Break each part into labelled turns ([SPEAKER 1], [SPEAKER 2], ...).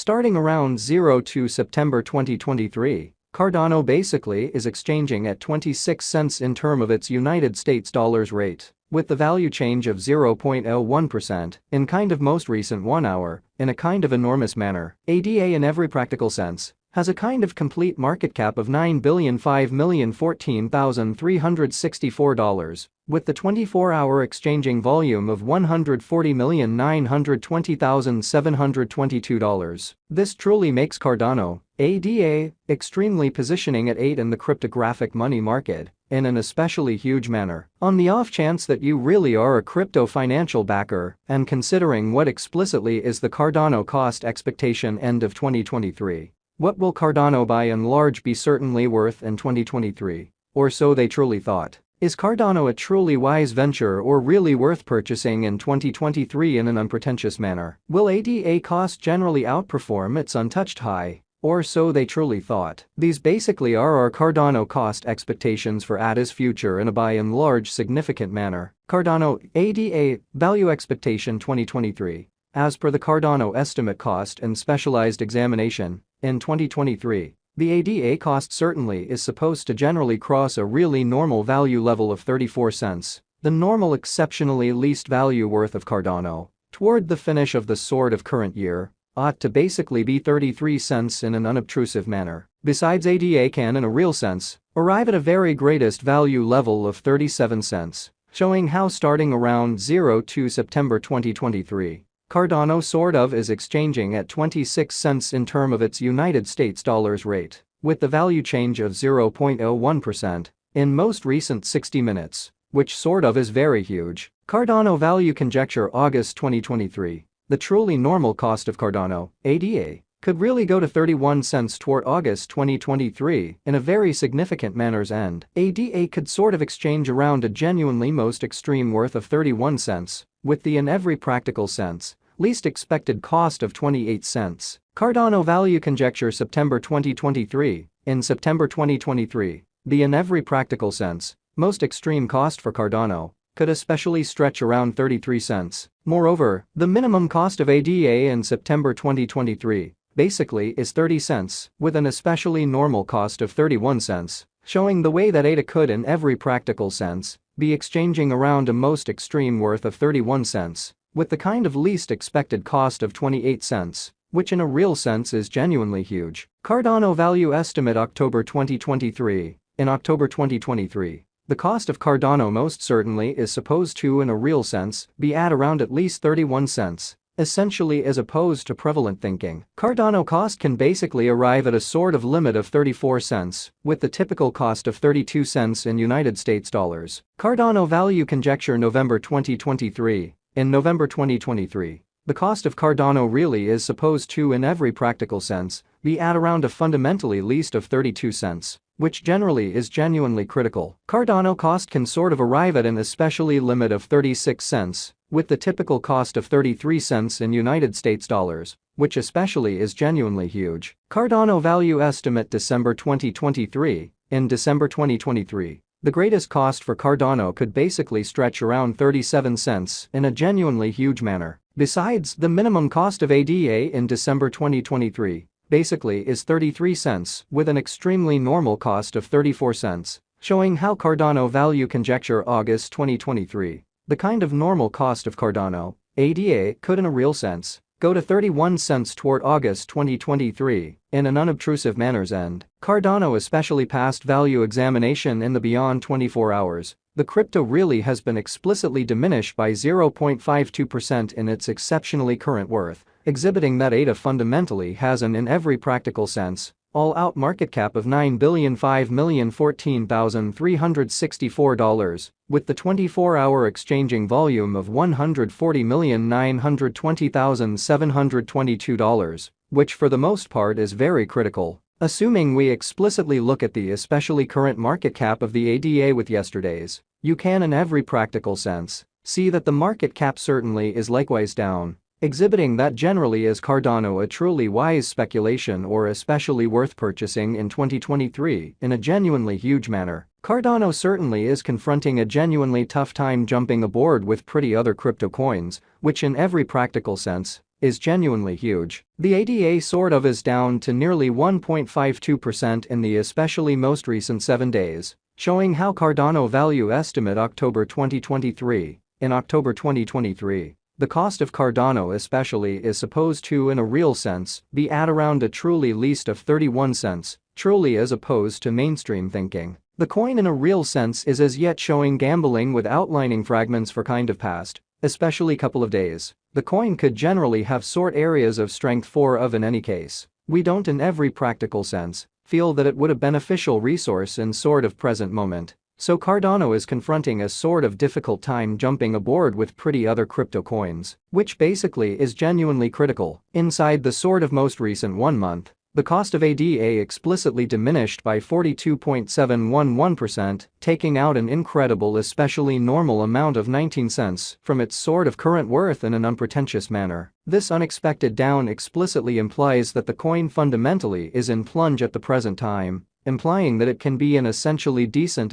[SPEAKER 1] Starting around 02 September 2023, Cardano basically is exchanging at 26 cents in term of its United States dollars rate, with the value change of 0.01% in kind of most recent 1 hour, in a kind of enormous manner. ADA in every practical sense has a kind of complete market cap of $9,005,014,364, with the 24-hour exchanging volume of $140,920,722. This truly makes Cardano, ADA, extremely positioning at 8 in the cryptographic money market, in an especially huge manner. On the off chance that you really are a crypto financial backer, and considering what explicitly is the Cardano cost expectation end of 2023. What will Cardano by and large be certainly worth in 2023? Or so they truly thought. Is Cardano a truly wise venture or really worth purchasing in 2023 in an unpretentious manner? Will ADA cost generally outperform its untouched high? Or so they truly thought. These basically are our Cardano cost expectations for ADA's future in a by and large significant manner. Cardano, ADA, value expectation 2023. As per the Cardano estimate cost and specialized examination, in 2023, the ADA cost certainly is supposed to generally cross a really normal value level of 34 cents, the normal exceptionally least value worth of Cardano, toward the finish of the sort of current year, ought to basically be 33 cents in an unobtrusive manner. Besides, ADA can in a real sense arrive at a very greatest value level of 37 cents, showing how starting around 02 September 2023, Cardano sort of is exchanging at 26 cents in term of its United States dollars rate, with the value change of 0.01% in most recent 60 minutes, which sort of is very huge. Cardano value conjecture August 2023. The truly normal cost of Cardano, ADA, could really go to 31 cents toward August 2023 in a very significant manner's end. ADA could sort of exchange around a genuinely most extreme worth of 31 cents, with the in every practical sense, least expected cost of 28 cents. Cardano value conjecture September 2023. In September 2023, the in every practical sense, most extreme cost for Cardano could especially stretch around 33 cents. Moreover, the minimum cost of ADA in September 2023 basically is 30 cents, with an especially normal cost of 31 cents, showing the way that ADA could in every practical sense be exchanging around a most extreme worth of 31 cents, with the kind of least expected cost of 28 cents, which in a real sense is genuinely huge. Cardano value estimate October 2023. In October 2023, the cost of Cardano most certainly is supposed to in a real sense be at around at least 31 cents, essentially as opposed to prevalent thinking. Cardano cost can basically arrive at a sort of limit of 34 cents, with the typical cost of 32 cents in United States dollars. Cardano value conjecture November 2023. In November 2023, the cost of Cardano really is supposed to in every practical sense be at around a fundamentally least of 32 cents, which generally is genuinely critical. Cardano cost can sort of arrive at an especially limit of 36 cents, with the typical cost of 33 cents in United States dollars, which especially is genuinely huge. Cardano value estimate December 2023. In December 2023, the greatest cost for Cardano could basically stretch around 37 cents in a genuinely huge manner. Besides, the minimum cost of ADA in December 2023 basically is 33 cents, with an extremely normal cost of 34 cents, showing how Cardano value conjecture August 2023. The kind of normal cost of Cardano, ADA, could in a real sense go to 31 cents toward August 2023 in an unobtrusive manner's end. Cardano especially passed value examination in the beyond 24 hours. The crypto really has been explicitly diminished by 0.52% in its exceptionally current worth, exhibiting that ADA fundamentally has an in every practical sense all-out market cap of $9,005,014,364, with the 24-hour exchanging volume of $140,920,722, which for the most part is very critical. Assuming we explicitly look at the especially current market cap of the ADA with yesterday's, you can in every practical sense see that the market cap certainly is likewise down, exhibiting that generally is Cardano a truly wise speculation or especially worth purchasing in 2023 in a genuinely huge manner. Cardano certainly is confronting a genuinely tough time jumping aboard with pretty other crypto coins, which in every practical sense is genuinely huge. The ADA sort of is down to nearly 1.52% in the especially most recent 7 days, showing how Cardano value estimate October 2023. In October 2023, the cost of Cardano especially is supposed to, in a real sense, be at around a truly least of 31 cents, truly as opposed to mainstream thinking. The coin in a real sense is as yet showing gambling with outlining fragments for kind of past, especially couple of days. The coin could generally have sort areas of strength for of in any case. We don't in every practical sense feel that it would a beneficial resource in sort of present moment. So Cardano is confronting a sort of difficult time jumping aboard with pretty other crypto coins, which basically is genuinely critical. Inside the sort of most recent 1 month, the cost of ADA explicitly diminished by 42.711%, taking out an incredible especially normal amount of 19 cents from its sort of current worth in an unpretentious manner. This unexpected down explicitly implies that the coin fundamentally is in plunge at the present time, implying that it can be an essentially decent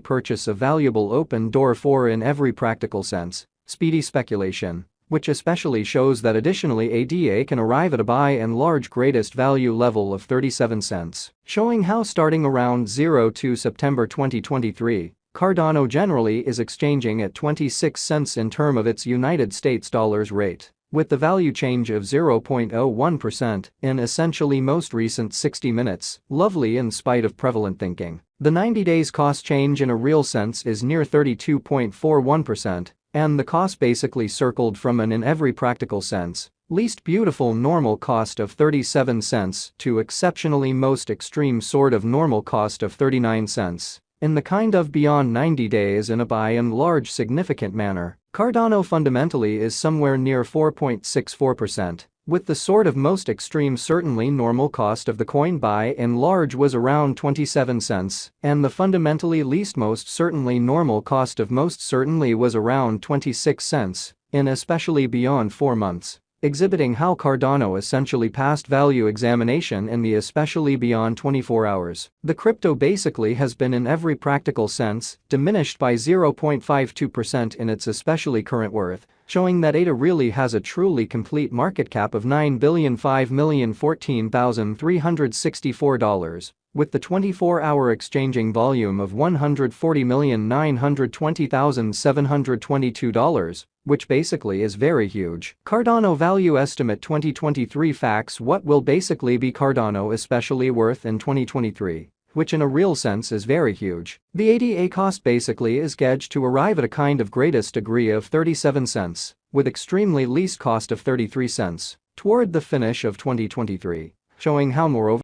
[SPEAKER 1] purchase a valuable open door for in every practical sense, speedy speculation, which especially shows that additionally ADA can arrive at a by and large greatest value level of 37 cents, showing how starting around 02 September 2023, Cardano generally is exchanging at 26 cents in term of its United States dollars rate, with the value change of 0.01% in essentially most recent 60 minutes, lovely in spite of prevalent thinking. The 90 days cost change in a real sense is near 32.41%, and the cost basically circled from an in every practical sense, least beautiful normal cost of 37 cents to exceptionally most extreme sort of normal cost of 39 cents. In the kind of beyond 90 days in a by and large significant manner, Cardano fundamentally is somewhere near 4.64%, with the sort of most extreme certainly normal cost of the coin by and large was around 27 cents, and the fundamentally least most certainly normal cost of most certainly was around 26 cents, in especially beyond 4 months, exhibiting how Cardano essentially passed value examination in the especially beyond 24 hours. The crypto basically has been in every practical sense diminished by 0.52% in its especially current worth, showing that ADA really has a truly complete market cap of $9,005,014,364, with the 24-hour exchanging volume of $140,920,722, which basically is very huge. Cardano value estimate 2023 facts. What will basically be Cardano especially worth in 2023? Which in a real sense is very huge. The ADA cost basically is gauged to arrive at a kind of greatest degree of 37 cents, with extremely least cost of 33 cents, toward the finish of 2023, showing how moreover